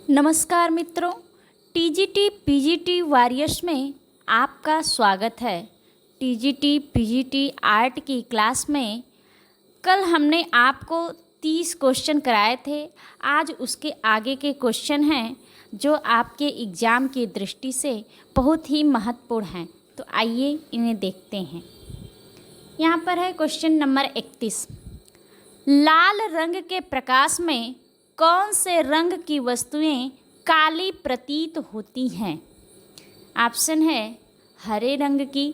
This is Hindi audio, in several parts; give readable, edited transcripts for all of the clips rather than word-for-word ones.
नमस्कार मित्रों, टीजीटी पीजीटी वॉरियर्स में आपका स्वागत है। टीजीटी पीजीटी आर्ट की क्लास में कल हमने आपको 30 क्वेश्चन कराए थे। आज उसके आगे के क्वेश्चन हैं जो आपके एग्ज़ाम की दृष्टि से बहुत ही महत्वपूर्ण हैं। तो आइए इन्हें देखते हैं। यहाँ पर है क्वेश्चन नंबर 31। लाल रंग के प्रकाश में कौन से रंग की वस्तुएं काली प्रतीत होती हैं? ऑप्शन है हरे रंग की,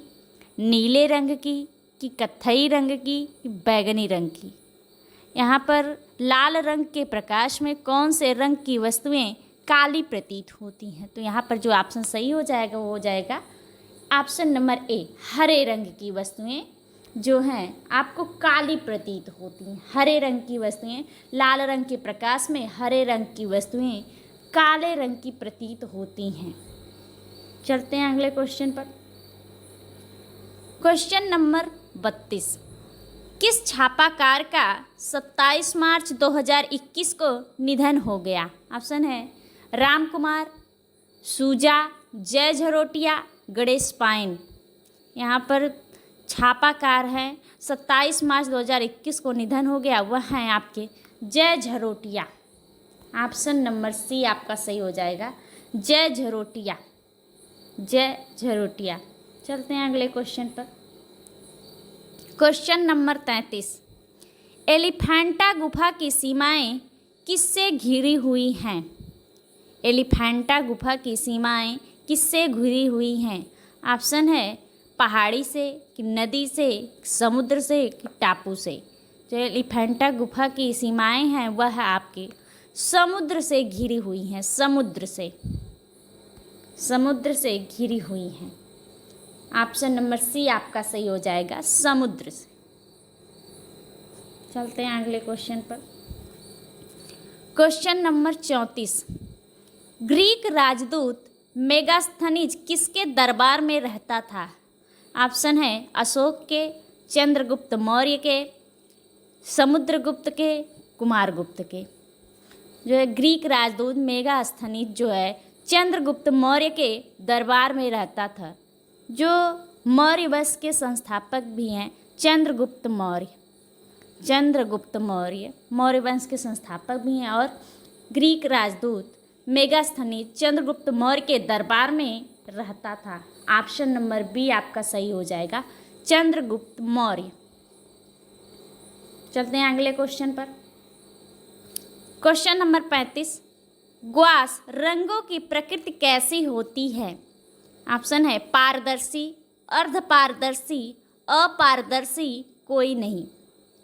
नीले रंग की, कि कत्थई रंग की, कि बैगनी रंग की। यहाँ पर लाल रंग के प्रकाश में कौन से रंग की वस्तुएं काली प्रतीत होती हैं? तो यहाँ पर जो ऑप्शन सही हो जाएगा वो हो जाएगा ऑप्शन नंबर ए, हरे रंग की वस्तुएं जो हैं आपको काली प्रतीत होती हैं। हरे रंग की वस्तुएं, लाल रंग के प्रकाश में हरे रंग की वस्तुएं काले रंग की प्रतीत होती हैं। चलते हैं अगले क्वेश्चन पर। Question number 32। किस छापाकार का 27 मार्च 2021 को निधन हो गया? ऑप्शन है राम कुमार, सूजा, जय झरोटिया, गणेश पाइन। यहाँ पर छापाकार हैं 27 मार्च 2021 को निधन हो गया, वह हैं आपके जय झरोटिया। ऑप्शन नंबर सी आपका सही हो जाएगा, जय झरोटिया, जय झरोटिया। चलते हैं अगले क्वेश्चन पर। Question number 33। एलिफेंटा गुफा की सीमाएं किससे घिरी हुई हैं? एलिफेंटा गुफा की सीमाएं किससे घिरी हुई हैं? ऑप्शन है पहाड़ी से, कि नदी से, समुद्र से, कि टापू से। जो एलिफेंटा गुफा की सीमाएं हैं वह आपके समुद्र से घिरी हुई हैं। समुद्र से घिरी हुई हैं। ऑप्शन नंबर सी आपका सही हो जाएगा, समुद्र से। चलते हैं अगले क्वेश्चन पर। Question number 34। ग्रीक राजदूत मेगास्थनीज किसके दरबार में रहता था? ऑप्शन है अशोक के, चंद्रगुप्त मौर्य के, समुद्रगुप्त के, कुमारगुप्त के। जो है ग्रीक राजदूत मेगास्थनीज जो है चंद्रगुप्त मौर्य के दरबार में रहता था। जो मौर्य वंश के संस्थापक भी हैं चंद्रगुप्त मौर्य मौर्य वंश के संस्थापक भी हैं और ग्रीक राजदूत मेगास्थनीज चंद्रगुप्त मौर्य के दरबार में रहता था। ऑप्शन नंबर बी आपका सही हो जाएगा, चंद्रगुप्त मौर्य। चलते हैं अगले क्वेश्चन पर। Question number 35। ग्वास रंगों की प्रकृति कैसी होती है? ऑप्शन है पारदर्शी, अर्धपारदर्शी, अपारदर्शी, कोई नहीं।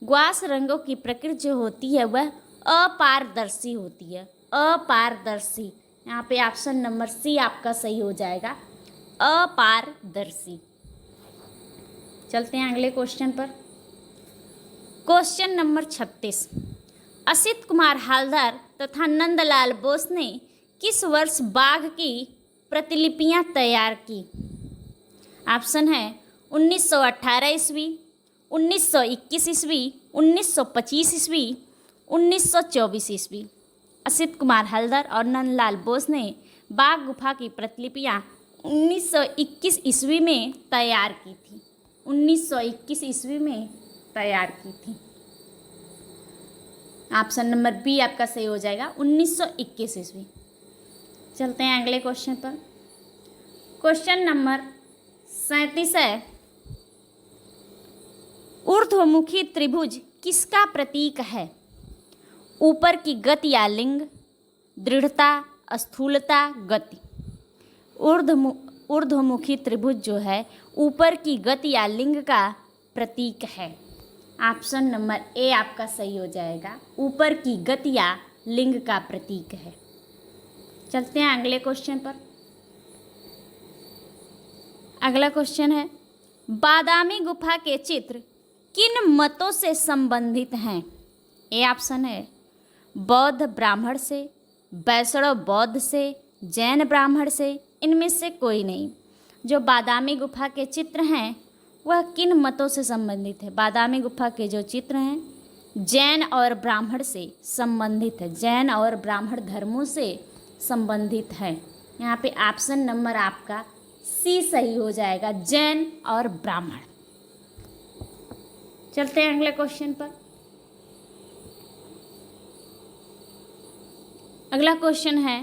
ग्वास रंगों की प्रकृति जो होती है वह अपारदर्शी होती है, अपारदर्शी। यहाँ पे ऑप्शन नंबर सी आपका सही हो जाएगा, अपारदर्शी। चलते हैं अगले क्वेश्चन पर। Question number 36। असित कुमार हालदार तथा नंदलाल बोस ने किस वर्ष बाघ की प्रतिलिपियां तैयार की? ऑप्शन है 1918 ईस्वी, 1921 ईस्वी, 1925 ईस्वी, 1924 ईस्वी। असित कुमार हालदार और नंदलाल बोस ने बाघ गुफा की प्रतिलिपियां 1921 ईस्वी में तैयार की थी। 1921 ईस्वी में तैयार की थी। ऑप्शन नंबर बी आपका सही हो जाएगा, 1921 ईस्वी। चलते हैं अगले क्वेश्चन पर। क्वेश्चन नंबर 37 है। ऊर्ध्वमुखी त्रिभुज किसका प्रतीक है? ऊपर की गति या लिंग, दृढ़ता, स्थूलता, गति। ऊर्ध्वमुखी त्रिभुज जो है ऊपर की गति या लिंग का प्रतीक है। ऑप्शन नंबर ए आपका सही हो जाएगा, ऊपर की गति या लिंग का प्रतीक है। चलते हैं अगले क्वेश्चन पर। अगला क्वेश्चन है, बादामी गुफा के चित्र किन मतों से संबंधित हैं? ए ऑप्शन है बौद्ध ब्राह्मण से, वैष्णव बौद्ध से, जैन ब्राह्मण से, इनमें से कोई नहीं। जो बादामी गुफा के चित्र हैं वह किन मतों से संबंधित है? बादामी गुफा के जो चित्र हैं जैन और ब्राह्मण से संबंधित है, जैन और ब्राह्मण धर्मों से संबंधित है। यहाँ पे ऑप्शन नंबर आपका सी सही हो जाएगा, जैन और ब्राह्मण। चलते हैं अगले क्वेश्चन पर। अगला क्वेश्चन है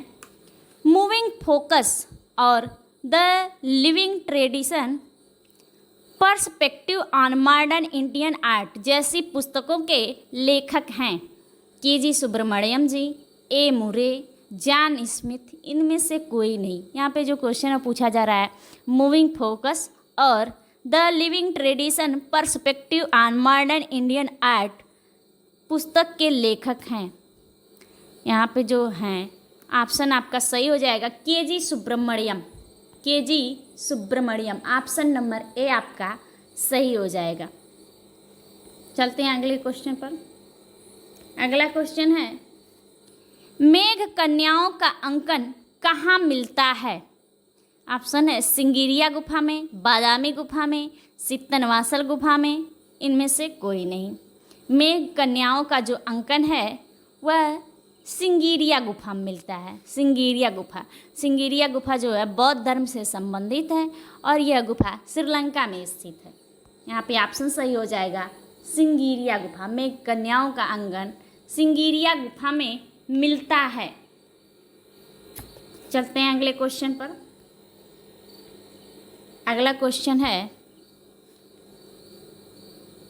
मूविंग फोकस और the living tradition perspective on modern Indian art जैसी पुस्तकों के लेखक हैं के.जी. सुब्रमण्यम जी, ए मुरे, जॉन स्मिथ, इनमें से कोई नहीं। यहाँ पे जो क्वेश्चन है पूछा जा रहा है मूविंग फोकस और the living tradition perspective on modern Indian art पुस्तक के लेखक हैं। यहाँ पे जो हैं ऑप्शन आपका सही हो जाएगा K G. Subramaniam, K G. Subramaniam, option number A आपका सही हो जाएगा। चलते हैं अगले क्वेश्चन पर। अगला क्वेश्चन है मेघ कन्याओं का अंकन कहाँ मिलता है? ऑप्शन है सिंगिरिया गुफा में, बादामी गुफा में, सित्तनवासल गुफा में, इनमें से कोई नहीं। मेघ कन्याओं का जो अंकन है वह सिंगिरिया गुफा में मिलता है। सिंगिरिया गुफा जो है बौद्ध धर्म से संबंधित है और यह गुफा श्रीलंका में स्थित है। यहाँ पे ऑप्शन सही हो जाएगा सिंगिरिया गुफा में कन्याओं का अंगन सिंगिरिया गुफा में मिलता है। चलते हैं अगले क्वेश्चन पर। अगला क्वेश्चन है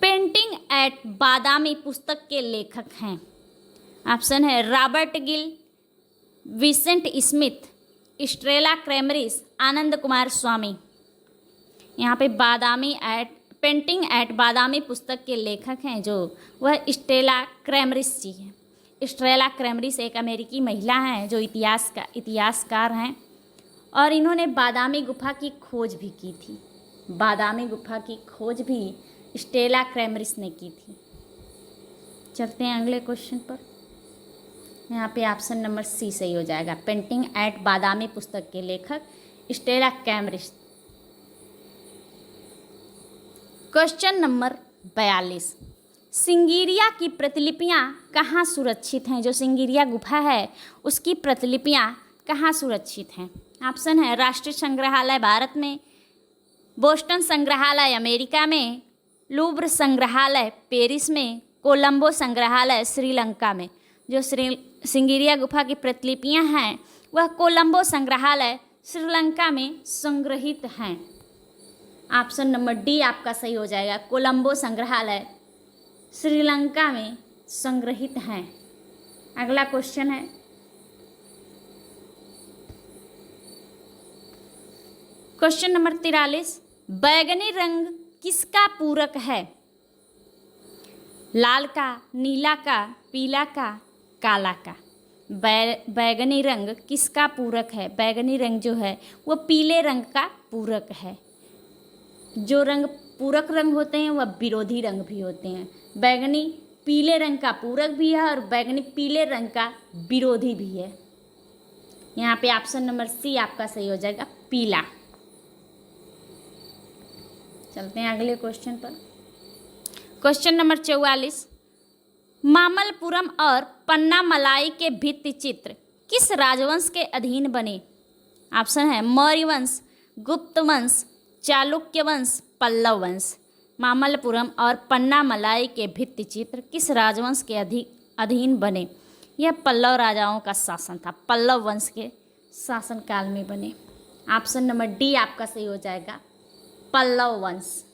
पेंटिंग एट बादामी पुस्तक के लेखक हैं। ऑप्शन है Robert Gill, Vincent Smith, Stella Kramrisch, Ananda Coomaraswamy. यहाँ पे पेंटिंग एट बादामी पुस्तक के लेखक हैं जो वह स्ट्रेला क्रैमरिस जी हैं। स्ट्रेला क्रैमरिस एक अमेरिकी महिला हैं जो इतिहासकार हैं और इन्होंने बादामी गुफा की खोज भी की थी। बादामी गुफा की खोज भी स्ट्रेला क्रैमरिस ने की थी। चलते हैं अगले क्वेश्चन पर। यहाँ पे ऑप्शन नंबर सी सही हो जाएगा पेंटिंग एट बादामी पुस्तक के लेखक स्ट्रेला क्रैमरिस। क्वेश्चन नंबर 42 सिंगिरिया की प्रतिलिपियाँ कहाँ सुरक्षित हैं? जो सिंगिरिया गुफा है उसकी प्रतिलिपियाँ कहाँ सुरक्षित हैं? ऑप्शन है राष्ट्रीय संग्रहालय भारत में, बोस्टन संग्रहालय अमेरिका में, लूव्र संग्रहालय पेरिस में, कोलंबो संग्रहालय श्रीलंका में। जो सिंगिरिया गुफा की प्रतिलिपियाँ हैं वह कोलंबो संग्रहालय श्रीलंका में संग्रहित हैं। ऑप्शन नंबर डी आपका सही हो जाएगा कोलंबो संग्रहालय श्रीलंका में संग्रहित हैं। अगला क्वेश्चन है क्वेश्चन नंबर 43 बैगनी रंग किसका पूरक है? लाल का, नीला का, पीला का, काला का। बैगनी रंग किसका पूरक है? बैगनी रंग जो है वो पीले रंग का पूरक है। जो रंग पूरक रंग होते हैं वह विरोधी रंग भी होते हैं। बैगनी पीले रंग का पूरक भी है और बैगनी पीले रंग का विरोधी भी है। यहाँ पे ऑप्शन नंबर सी आपका सही हो जाएगा पीला। चलते हैं अगले क्वेश्चन पर। क्वेश्चन नंबर 44 मामल्लपुरम और पन्नामलाई के भित्ति चित्र किस राजवंश के अधीन बने? ऑप्शन है मौर्य वंश, गुप्त वंश, चालुक्य वंश, पल्लव वंश। मामल्लपुरम और पन्नामलाई के भित्ति चित्र किस राजवंश के अधीन बने? यह पल्लव राजाओं का शासन था, पल्लव वंश के शासनकाल में बने। ऑप्शन नंबर डी आपका सही हो जाएगा पल्लव वंश।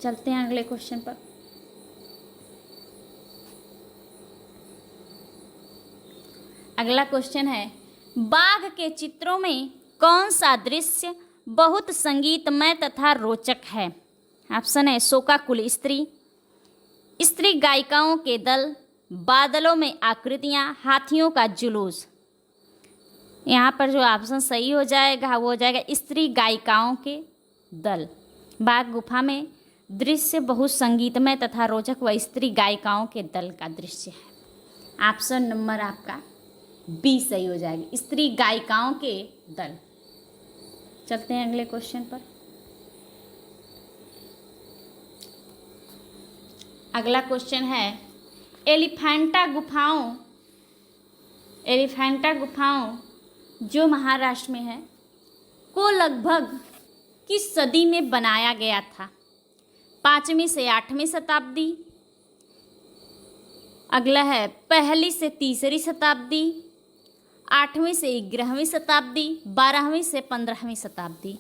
चलते हैं अगले क्वेश्चन पर। अगला क्वेश्चन है बाघ के चित्रों में कौन सा दृश्य बहुत संगीतमय तथा रोचक है? ऑप्शन है शोकाकुल स्त्री, स्त्री गायिकाओं के दल, बादलों में आकृतियां, हाथियों का जुलूस। यहाँ पर जो ऑप्शन सही हो जाएगा वो हो जाएगा स्त्री गायिकाओं के दल। बाघ गुफा में दृश्य बहुत संगीतमय तथा रोचक व स्त्री गायिकाओं के दल का दृश्य है। ऑप्शन नंबर आपका बी सही हो जाएगी स्त्री गायिकाओं के दल। चलते हैं अगले क्वेश्चन पर। अगला क्वेश्चन है एलिफेंटा गुफाओं जो महाराष्ट्र में है को लगभग किस सदी में बनाया गया था? 5वीं से 8वीं शताब्दी। अगला है 1ली से 3री शताब्दी, 8वीं से 11वीं शताब्दी, 12वीं से 15वीं शताब्दी।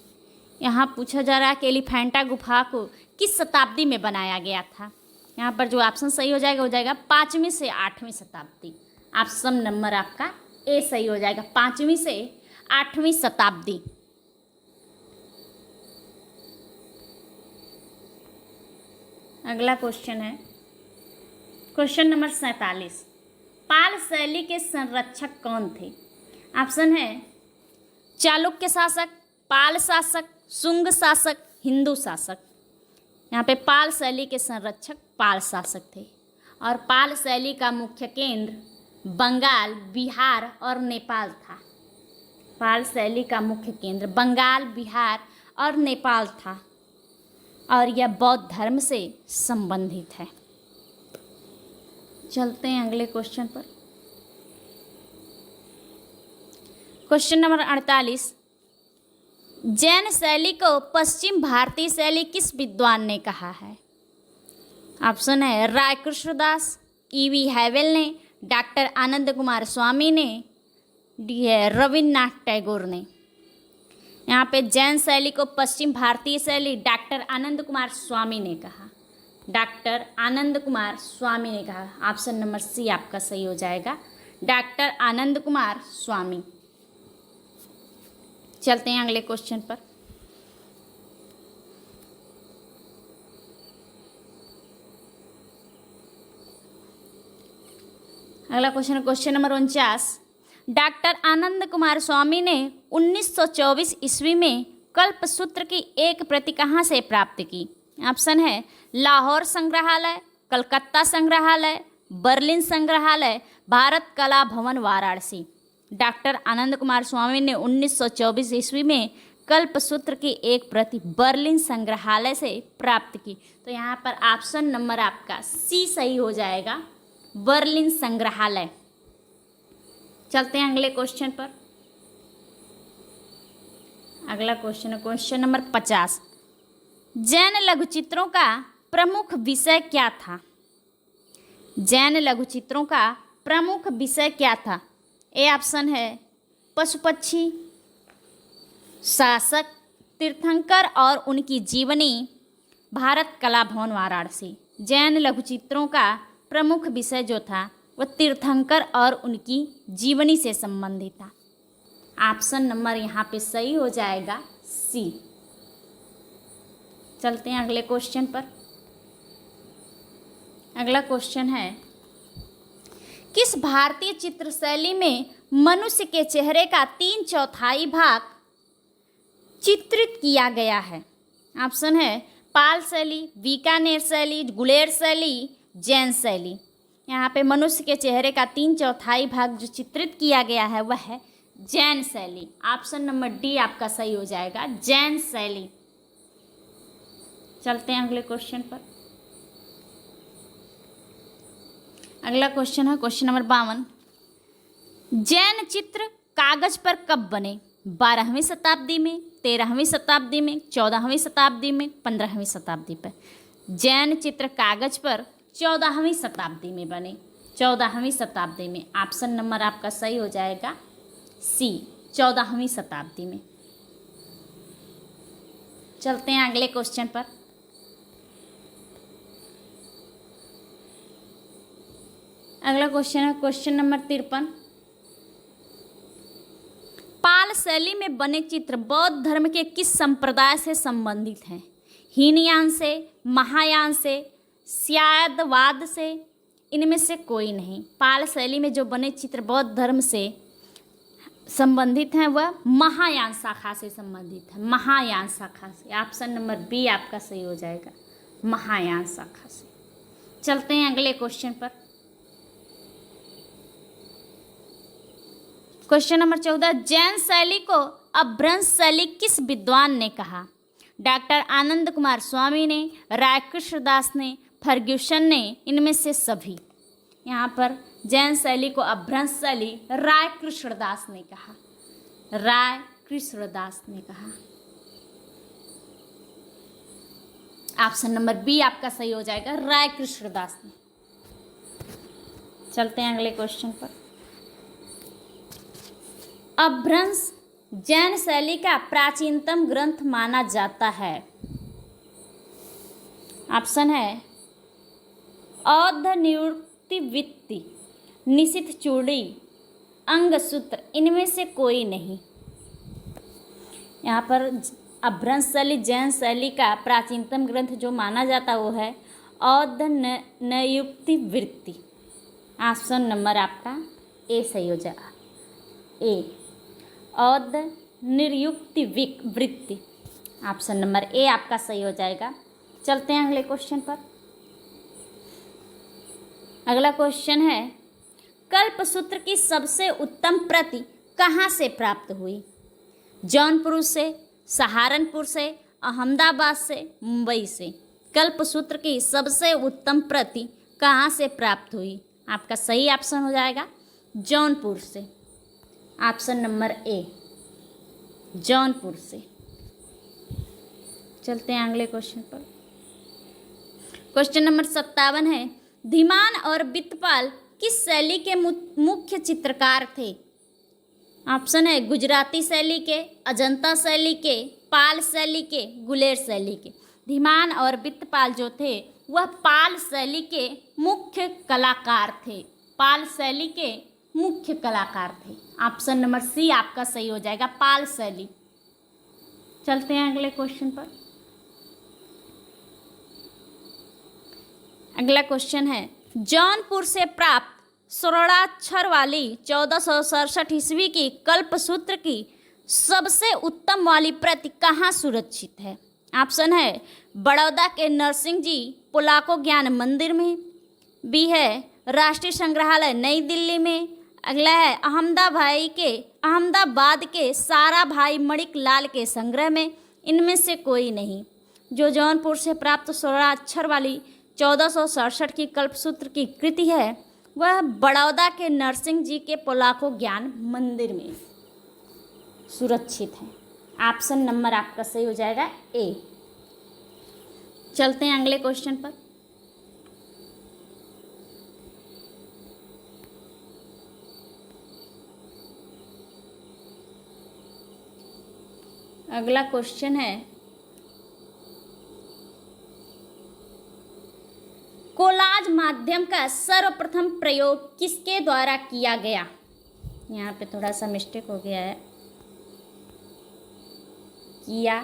यहाँ पूछा जा रहा है कि एलिफेंटा गुफा को किस शताब्दी में बनाया गया था। यहाँ पर जो ऑप्शन सही हो जाएगा 5वीं से 8वीं शताब्दी। ऑप्शन नंबर आपका ए सही हो जाएगा, 5वीं से 8वीं शताब्दी। अगला क्वेश्चन है क्वेश्चन नंबर 47। पाल शैली के संरक्षक कौन थे? ऑप्शन है चालुक्य शासक, पाल शासक, शुंग शासक, हिंदू शासक। यहाँ पे पाल शैली के संरक्षक पाल शासक थे और पाल शैली का मुख्य केंद्र बंगाल, बिहार और नेपाल था। पाल शैली का मुख्य केंद्र बंगाल, बिहार और नेपाल था और यह बौद्ध धर्म से संबंधित है। चलते हैं अगले क्वेश्चन पर। Question number 48। जैन शैली को पश्चिम भारतीय शैली किस विद्वान ने कहा है? ऑप्शन है राय कृष्णदास, E.V. हैवेल ने, डॉक्टर आनंद कुमार स्वामी ने, डी है रविन्द्रनाथ टैगोर ने। यहाँ पे जैन शैली को पश्चिम भारतीय शैली डॉक्टर आनंद कुमार स्वामी ने कहा। डॉक्टर आनंद कुमार स्वामी ने कहा। ऑप्शन नंबर सी आपका सही हो जाएगा, डॉक्टर आनंद कुमार स्वामी। चलते हैं अगले क्वेश्चन पर। अगला question question number 49। Doctor Anand Kumar स्वामी ने 1924 ईस्वी में कल्पसूत्र की एक प्रति कहाँ से प्राप्त की? ऑप्शन है लाहौर संग्रहालय, कलकत्ता संग्रहालय, बर्लिन संग्रहालय, भारत कला भवन वाराणसी। डॉक्टर आनंद कुमार स्वामी ने 1924 ईस्वी में कल्पसूत्र की एक प्रति बर्लिन संग्रहालय से प्राप्त की। तो यहाँ पर ऑप्शन नंबर आपका सी सही हो जाएगा, बर्लिन संग्रहालय। चलते हैं अगले क्वेश्चन पर। अगला क्वेश्चन है क्वेश्चन नंबर 50। जैन लघुचित्रों का प्रमुख विषय क्या था? जैन लघुचित्रों का प्रमुख विषय क्या था? ए ऑप्शन है पशु पक्षी, शासक, तीर्थंकर और उनकी जीवनी, भारत कला भवन वाराणसी। जैन लघुचित्रों का प्रमुख विषय जो था वह तीर्थंकर और उनकी जीवनी से संबंधित था। ऑप्शन नंबर यहाँ पे सही हो जाएगा सी। चलते हैं अगले क्वेश्चन पर। अगला क्वेश्चन है किस भारतीय चित्र शैली में मनुष्य के चेहरे का 3/4 भाग चित्रित किया गया है? ऑप्शन है पाल शैली, बीकानेर शैली, गुलेर शैली, जैन शैली। यहाँ पे मनुष्य के चेहरे का 3/4 भाग जो चित्रित किया गया है वह है जैन शैली। ऑप्शन नंबर डी आपका सही हो जाएगा, जैन शैली। चलते हैं अगले क्वेश्चन पर। अगला क्वेश्चन है क्वेश्चन नंबर 52। जैन चित्र कागज पर कब बने? 12वीं शताब्दी में, 13वीं शताब्दी में, 14वीं शताब्दी में, 15वीं शताब्दी पर। जैन चित्र कागज पर 14वीं शताब्दी में बने, 14वीं शताब्दी में। ऑप्शन नंबर आपका सही हो जाएगा सी, 14वीं शताब्दी में। चलते हैं अगले क्वेश्चन पर। अगला क्वेश्चन है क्वेश्चन नंबर 53। पाल शैली में बने चित्र बौद्ध धर्म के किस संप्रदाय से संबंधित हैं? हीनयान से, महायान से, शायदवाद से, इनमें से कोई नहीं। पाल शैली में जो बने चित्र बौद्ध धर्म से संबंधित हैं वह महायान शाखा से संबंधित है, महायान शाखा से। ऑप्शन नंबर बी आपका सही हो जाएगा, महायान शाखा से। चलते हैं अगले क्वेश्चन पर। Question number 14। जैन शैली को अपभ्रंश शैली किस विद्वान ने कहा? डॉक्टर आनंद कुमार स्वामी ने, राय कृष्णदास ने, फर्ग्यूसन ने, इनमें से सभी। यहाँ पर जैन शैली को अपभ्रंश शैली राय कृष्णदास ने कहा। राय कृष्णदास ने कहा। ऑप्शन नंबर बी आपका सही हो जाएगा, राय कृष्णदास ने। चलते हैं अगले क्वेश्चन पर। अपभ्रंश जैन शैली का प्राचीनतम ग्रंथ माना जाता है। ऑप्शन है औद्ध निवृत्ति वित्ति, निशिथ चूड़ी, अंगसूत्र, इनमें से कोई नहीं। यहाँ पर अपभ्रंश शैली जैन शैली का प्राचीनतम ग्रंथ जो माना जाता वो है औद्ध निवृत्ति वृत्ति। ऑप्शन नंबर आपका ए सही हो जाएगा, ए औद्ध निवृत्ति वृत्ति। ऑप्शन नंबर ए आपका सही हो जाएगा। चलते हैं अगले क्वेश्चन पर। अगला क्वेश्चन है कल्पसूत्र की सबसे उत्तम प्रति कहाँ से प्राप्त हुई? जौनपुर से, सहारनपुर से, अहमदाबाद से, मुंबई से। कल्पसूत्र की सबसे उत्तम प्रति कहाँ से प्राप्त हुई? आपका सही ऑप्शन हो जाएगा जौनपुर से। ऑप्शन नंबर ए जौनपुर से। चलते हैं अगले क्वेश्चन पर। क्वेश्चन नंबर 57 है धीमान और बितपाल किस शैली के मुख्य चित्रकार थे? ऑप्शन है गुजराती शैली के, अजंता शैली के, पाल शैली के, गुलेर शैली के। धीमान और बितपाल जो थे वह पाल शैली के मुख्य कलाकार थे। पाल शैली के मुख्य कलाकार थे। ऑप्शन नंबर सी आपका सही हो जाएगा, पाल शैली। चलते हैं अगले क्वेश्चन पर। अगला क्वेश्चन है जौनपुर से प्राप्त स्वर्णाक्षर वाली 1467 ईस्वी की कल्पसूत्र की सबसे उत्तम वाली प्रति कहाँ सुरक्षित है? ऑप्शन है बड़ौदा के नरसिंह जी पोलाको ज्ञान मंदिर में, बी है राष्ट्रीय संग्रहालय नई दिल्ली में, अगला है अहमदाबाद के सारा भाई मणिक लाल के संग्रह में, इनमें से कोई नहीं। जो जौनपुर से प्राप्त स्वर्णाक्षर वाली 1467 की कल्पसूत्र की कृति है वह बड़ौदा के नरसिंह जी के पोलाको ज्ञान मंदिर में सुरक्षित है। ऑप्शन नंबर आपका सही हो जाएगा ए। चलते हैं अगले क्वेश्चन पर। अगला क्वेश्चन है कोलाज माध्यम का सर्वप्रथम प्रयोग किसके द्वारा किया गया? यहाँ पे थोड़ा सा मिस्टेक हो गया है, किया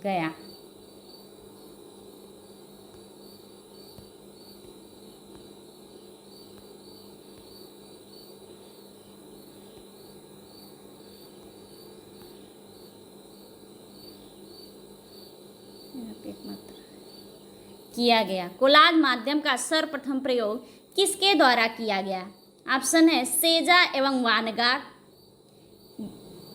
गया। यहाँ पे एक मात्रा किया गया। कोलाज माध्यम का सर्वप्रथम प्रयोग किसके द्वारा किया गया? ऑप्शन है सेजा एवं वानगार,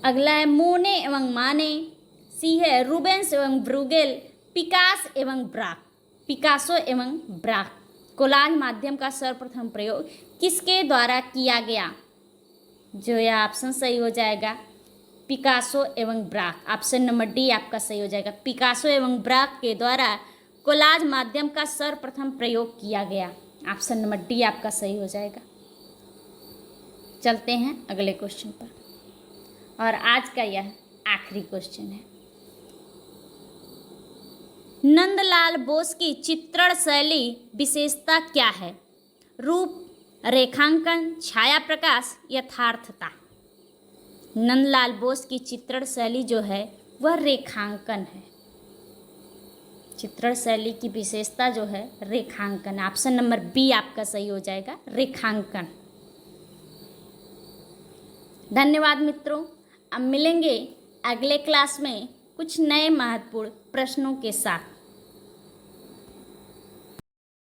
अगला है मोने एवं माने, सी है रूबेंस एवं ब्रूगेल, पिकासो एवं ब्राक। कोलाज माध्यम का सर्वप्रथम प्रयोग किसके द्वारा किया गया? जो यह ऑप्शन सही हो जाएगा पिकासो एवं ब्राक। ऑप्शन नंबर डी आपका सही हो जाएगा, पिकासो एवं ब्राक के द्वारा कोलाज माध्यम का सर्वप्रथम प्रयोग किया गया। ऑप्शन नंबर डी आपका सही हो जाएगा। चलते हैं अगले क्वेश्चन पर और आज का यह आखिरी क्वेश्चन है नंदलाल बोस की चित्रण शैली विशेषता क्या है? रूप, रेखांकन, छाया प्रकाश, यथार्थता। नंदलाल बोस की चित्रण शैली जो है वह रेखांकन है। चित्रण शैली की विशेषता जो है रेखांकन। ऑप्शन नंबर बी आपका सही हो जाएगा, रेखांकन। धन्यवाद मित्रों। अब मिलेंगे अगले क्लास में कुछ नए महत्वपूर्ण प्रश्नों के साथ।